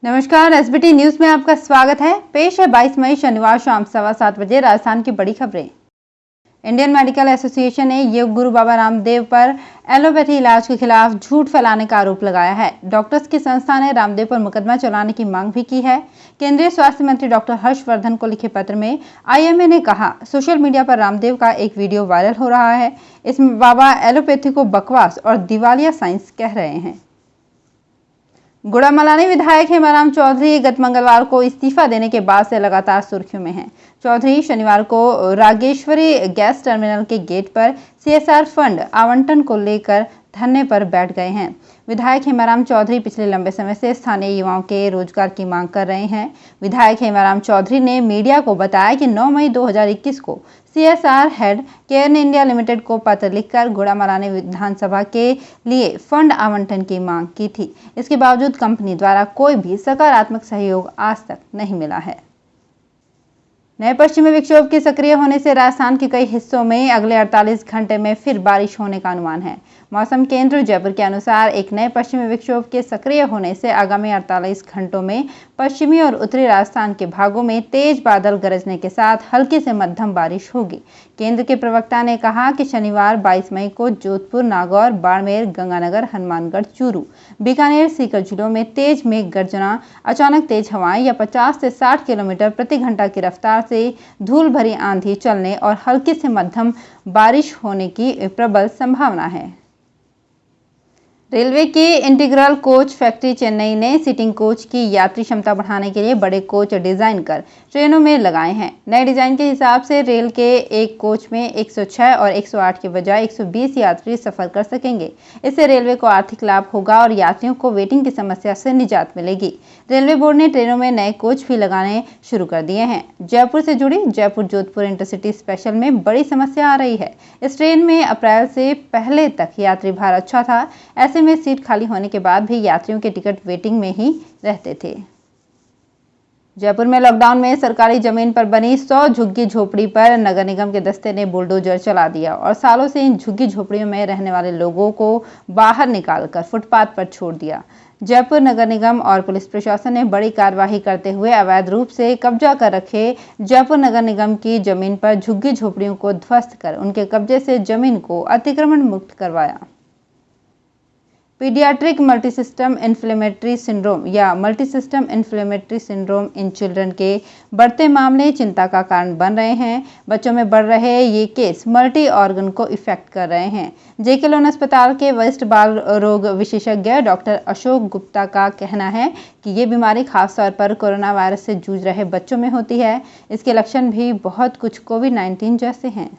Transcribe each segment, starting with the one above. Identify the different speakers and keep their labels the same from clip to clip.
Speaker 1: नमस्कार, SBT news में आपका स्वागत है। पेश है 22 मई शनिवार शाम 7:15 बजे राजस्थान की बड़ी खबरें। इंडियन मेडिकल एसोसिएशन ने योग गुरु बाबा रामदेव पर एलोपैथी इलाज के खिलाफ झूठ फैलाने का आरोप लगाया है। डॉक्टर्स की संस्था ने रामदेव पर मुकदमा चलाने की मांग भी की है। केंद्रीय स्वास्थ्य मंत्री डॉक्टर हर्षवर्धन को लिखे पत्र में आईएमए ने कहा, सोशल मीडिया पर रामदेव का एक वीडियो वायरल हो रहा है। इसमें बाबा एलोपैथी को बकवास और दिवालिया साइंस कह रहे हैं। गुड़ामलानी विधायक हेमाराम चौधरी गत मंगलवार को इस्तीफा देने के बाद से लगातार सुर्खियों में हैं। चौधरी शनिवार को रागेश्वरी गैस टर्मिनल के गेट पर सीएसआर फंड आवंटन को लेकर धरने पर बैठ गए हैं। विधायक हेमाराम चौधरी पिछले लंबे समय से स्थानीय युवाओं के रोजगार की मांग कर रहे हैं। विधायक हेमाराम चौधरी ने मीडिया को बताया कि 9 मई 2021 को CSR head care India limited को पत्र लिखकर गुड़ामलानी विधानसभा के लिए फंड आवंटन की मांग की थी। इसके बावजूद कंपनी द्वारा कोई भी सकारात्मक सहयोग आज तक नहीं मिला है। नए पश्चिमी विक्षोभ के सक्रिय होने से राजस्थान के कई हिस्सों में अगले 48 घंटे में फिर बारिश होने का अनुमान है। मौसम केंद्र जयपुर के अनुसार एक नए पश्चिमी विक्षोभ के सक्रिय होने से आगामी 48 घंटों में पश्चिमी और उत्तरी राजस्थान के भागों में तेज बादल गरजने के साथ हल्की से मध्यम बारिश होगी। केंद्र के प्रवक्ता ने कहा कि शनिवार 22 मई को जोधपुर, नागौर, बाड़मेर, गंगानगर, हनुमानगढ़, चूरू, बीकानेर, सीकर जिलों में तेज मेघ गर्जना, अचानक तेज हवाएं या 50 से 60 किलोमीटर प्रति घंटा की रफ्तार से धूल भरी आंधी चलने और हल्की से मध्यम बारिश होने की प्रबल संभावना है। रेलवे की इंटीग्रल कोच फैक्ट्री चेन्नई ने सीटिंग कोच की यात्री क्षमता बढ़ाने के लिए बड़े कोच डिजाइन कर ट्रेनों में लगाए हैं। नए डिजाइन के हिसाब से रेल के एक कोच में 106 और 108 के बजाय 120 यात्री सफर कर सकेंगे। इससे रेलवे को आर्थिक लाभ होगा और यात्रियों को वेटिंग की समस्या से निजात मिलेगी। रेलवे बोर्ड ने ट्रेनों में नए कोच भी लगाने शुरू कर दिए हैं। जयपुर से जुड़ी जयपुर जोधपुर इंटरसिटी स्पेशल में बड़ी समस्या आ रही है। इस ट्रेन में अप्रैल से पहले तक यात्री भार अच्छा था। ऐसे में सीट खाली होने के बाद भी यात्रियों के टिकट वेटिंग में ही रहते थे। जयपुर में लॉकडाउन में सरकारी जमीन पर बनी 100 झुग्गी झोपड़ी पर नगर निगम के दस्ते ने बुलडोजर चला दिया और सालों से इन झुग्गी झोपड़ियों में रहने वाले लोगों को बाहर निकालकर फुटपाथ पर छोड़ दिया। जयपुर नगर निगम और पुलिस प्रशासन ने बड़ी कार्रवाई करते हुए अवैध रूप से कब्जा कर रखे जयपुर नगर निगम की जमीन पर झुग्गी झोपड़ियों को ध्वस्त कर उनके कब्जे से जमीन को अतिक्रमण मुक्त करवाया। पीडियाट्रिक मल्टीसिस्टम इन्फ्लेमेटरी सिंड्रोम या multisystem inflammatory syndrome in children के बढ़ते मामले चिंता का कारण बन रहे हैं। बच्चों में बढ़ रहे ये केस मल्टी ऑर्गन को इफेक्ट कर रहे हैं। जेके लोन अस्पताल के वरिष्ठ बाल रोग विशेषज्ञ डॉक्टर अशोक गुप्ता का कहना है कि ये बीमारी खासतौर पर कोरोना वायरस से जूझ रहे बच्चों में होती है। इसके लक्षण भी बहुत कुछ कोविड-19 जैसे हैं।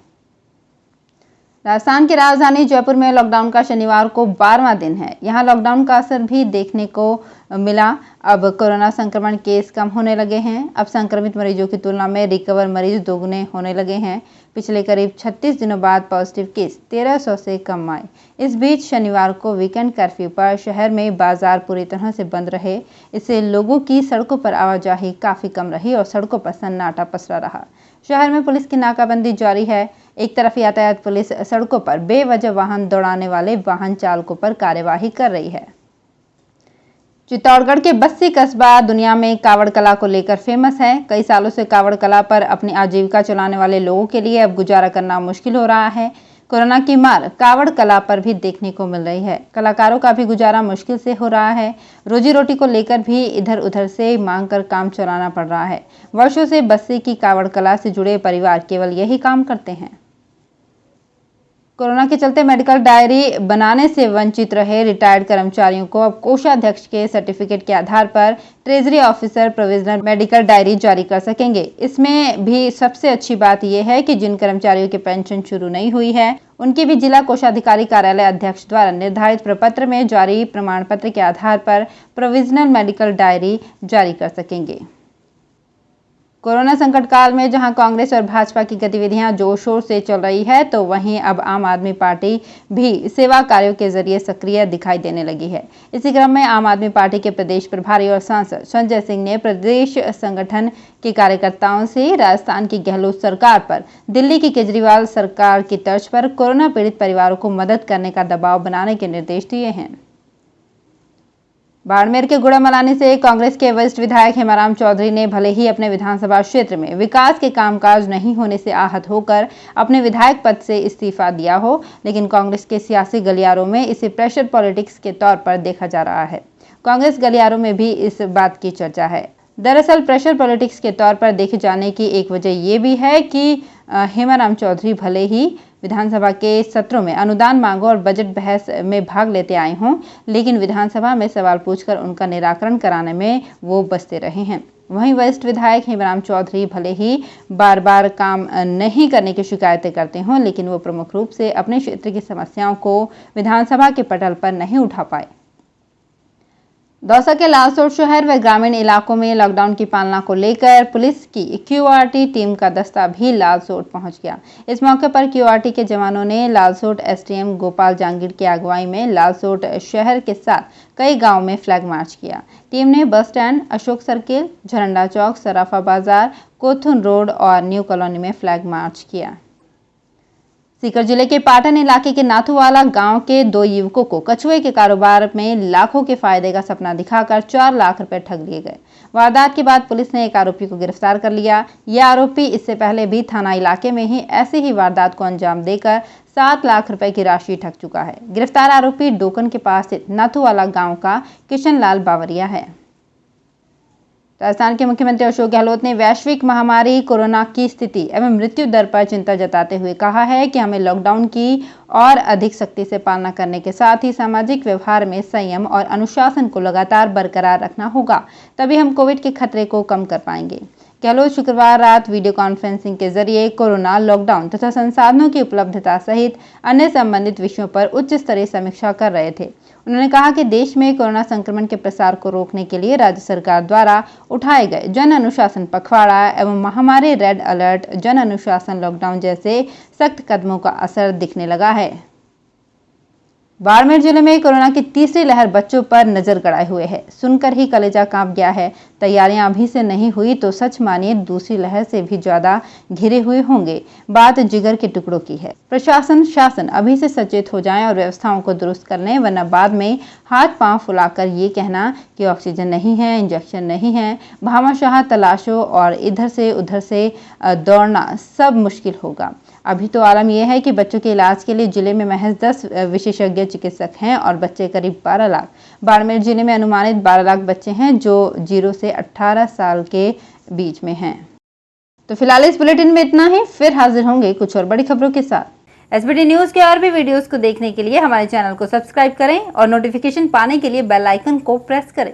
Speaker 1: राजस्थान की राजधानी जयपुर में लॉकडाउन का शनिवार को 12वां दिन है। यहां लॉकडाउन का असर भी देखने को मिला। अब कोरोना संक्रमण केस कम होने लगे हैं। अब संक्रमित मरीजों की तुलना में रिकवर मरीज दोगुने होने लगे हैं। पिछले करीब 36 दिनों बाद पॉजिटिव केस 1300 से कम आए। इस बीच शनिवार को वीकेंड कर्फ्यू पर शहर में बाजार पूरी तरह से बंद रहे। इससे लोगों की सड़कों पर आवाजाही काफी कम रही और सड़कों पर सन्नाटा पसरा रहा। शहर में पुलिस की नाकाबंदी जारी है। एक तरफ यातायात पुलिस सड़कों पर बेवजह वाहन दौड़ाने वाले वाहन चालकों पर कार्यवाही कर रही है। चित्तौड़गढ़ के बस्सी कस्बा दुनिया में कावड़ कला को लेकर फेमस है। कई सालों से कावड़ कला पर अपनी आजीविका चलाने वाले लोगों के लिए अब गुजारा करना मुश्किल हो रहा है। कोरोना की मार कावड़ कला पर भी देखने को मिल रही है। कलाकारों का भी गुजारा मुश्किल से हो रहा है। रोजी रोटी को लेकर भी इधर उधर से मांग कर काम चलाना पड़ रहा है। वर्षों से बस्सी की कावड़ कला से जुड़े परिवार केवल यही काम करते हैं। कोरोना के चलते मेडिकल डायरी बनाने से वंचित रहे रिटायर्ड कर्मचारियों को अब कोषाध्यक्ष के सर्टिफिकेट के आधार पर treasury officer provisional medical diary जारी कर सकेंगे। इसमें भी सबसे अच्छी बात यह है कि जिन कर्मचारियों की पेंशन शुरू नहीं हुई है उनकी भी जिला कोषाधिकारी कार्यालय अध्यक्ष द्वारा निर्धारित प्रपत्र में जारी प्रमाण पत्र के आधार पर प्रोविजनल मेडिकल डायरी जारी कर सकेंगे। कोरोना संकट काल में जहां कांग्रेस और भाजपा की गतिविधियां जोर शोर से चल रही है, तो वहीं अब आम आदमी पार्टी भी सेवा कार्यों के जरिए सक्रिय दिखाई देने लगी है। इसी क्रम में आम आदमी पार्टी के प्रदेश प्रभारी और सांसद संजय सिंह ने प्रदेश संगठन के कार्यकर्ताओं से राजस्थान की गहलोत सरकार पर दिल्ली की केजरीवाल सरकार की तर्ज पर कोरोना पीड़ित परिवारों को मदद करने का दबाव बनाने के निर्देश दिए हैं। बाड़मेर के गुड़ामलानी से कांग्रेस के वरिष्ठ विधायक हेमाराम चौधरी ने भले ही अपने विधानसभा क्षेत्र में विकास के कामकाज नहीं होने से आहत होकर अपने विधायक पद से इस्तीफा दिया हो, लेकिन कांग्रेस के सियासी गलियारों में इसे प्रेशर पॉलिटिक्स के तौर पर देखा जा रहा है। कांग्रेस गलियारों में भी इस बात की चर्चा है। दरअसल प्रेशर पॉलिटिक्स के तौर पर देखे जाने की एक वजह ये भी है कि हेमाराम चौधरी भले ही विधानसभा के सत्रों में अनुदान मांगो और बजट बहस में भाग लेते आए हों, लेकिन विधानसभा में सवाल पूछकर उनका निराकरण कराने में वो बसते रहे हैं। वहीं वरिष्ठ विधायक हेमाराम चौधरी भले ही बार बार काम नहीं करने की शिकायतें करते हों, लेकिन वो प्रमुख रूप से अपने क्षेत्र की समस्याओं को विधानसभा के पटल पर नहीं उठा पाए। दौसा के लालसोट शहर व ग्रामीण इलाकों में लॉकडाउन की पालना को लेकर पुलिस की क्यूआरटी टीम का दस्ता भी लालसोट पहुंच गया। इस मौके पर क्यूआरटी के जवानों ने लालसोट एसडीएम गोपाल जांगीर की अगुवाई में लालसोट शहर के साथ कई गांवों में फ्लैग मार्च किया। टीम ने बस स्टैंड, अशोक सर्किल, झरंडा चौक, सराफा बाजार, कोथुन रोड और न्यू कॉलोनी में फ्लैग मार्च किया। सीकर जिले के पाटन इलाके के नाथूवाला गांव के 2 युवकों को कछुए के कारोबार में लाखों के फायदे का सपना दिखाकर 4 लाख रुपए ठग लिए गए। वारदात के बाद पुलिस ने एक आरोपी को गिरफ्तार कर लिया। यह आरोपी इससे पहले भी थाना इलाके में ही ऐसी ही वारदात को अंजाम देकर 7 लाख रुपए की राशि ठग चुका है। गिरफ्तार आरोपी डोकन के पास स्थित नाथूवाला गाँव का किशन लाल बावरिया है। राजस्थान के मुख्यमंत्री अशोक गहलोत ने वैश्विक महामारी कोरोना की स्थिति एवं मृत्यु दर पर चिंता जताते हुए कहा है कि हमें लॉकडाउन की और अधिक सख्ती से पालना करने के साथ ही सामाजिक व्यवहार में संयम और अनुशासन को लगातार बरकरार रखना होगा, तभी हम कोविड के खतरे को कम कर पाएंगे। गहलोत शुक्रवार रात वीडियो कॉन्फ्रेंसिंग के जरिए कोरोना, लॉकडाउन तथा संसाधनों की उपलब्धता सहित अन्य संबंधित विषयों पर उच्च स्तरीय समीक्षा कर रहे थे। उन्होंने कहा कि देश में कोरोना संक्रमण के प्रसार को रोकने के लिए राज्य सरकार द्वारा उठाए गए जन अनुशासन पखवाड़ा एवं महामारी रेड अलर्ट, जन अनुशासन लॉकडाउन जैसे सख्त कदमों का असर दिखने लगा है। बाड़मेर जिले में कोरोना की तीसरी लहर बच्चों पर नजर गड़ाए हुए है। सुनकर ही कलेजा कांप गया है। तैयारियां अभी से नहीं हुई तो सच मानिए दूसरी लहर से भी ज्यादा घिरे हुए होंगे। बात जिगर के टुकड़ों की है। प्रशासन, शासन अभी से सचेत हो जाएं और व्यवस्थाओं को दुरुस्त कर लें, वरना बाद में हाथ पांव फुलाकर ये कहना कि ऑक्सीजन नहीं है, इंजेक्शन नहीं है, भामाशाह तलाशो और इधर से उधर से दौड़ना सब मुश्किल होगा। अभी तो आलम यह है कि बच्चों के इलाज के लिए जिले में महज 10 विशेषज्ञ चिकित्सक हैं और बच्चे करीब 12 लाख। बाड़मेर जिले में अनुमानित 12 लाख बच्चे हैं जो 0 से 18 साल के बीच में हैं। तो फिलहाल इस बुलेटिन में इतना ही। फिर हाजिर होंगे कुछ और बड़ी खबरों के साथ। एसबीटी न्यूज के और भी वीडियोस को देखने के लिए हमारे चैनल को सब्सक्राइब करें और नोटिफिकेशन पाने के लिए बेल आइकन को प्रेस करें।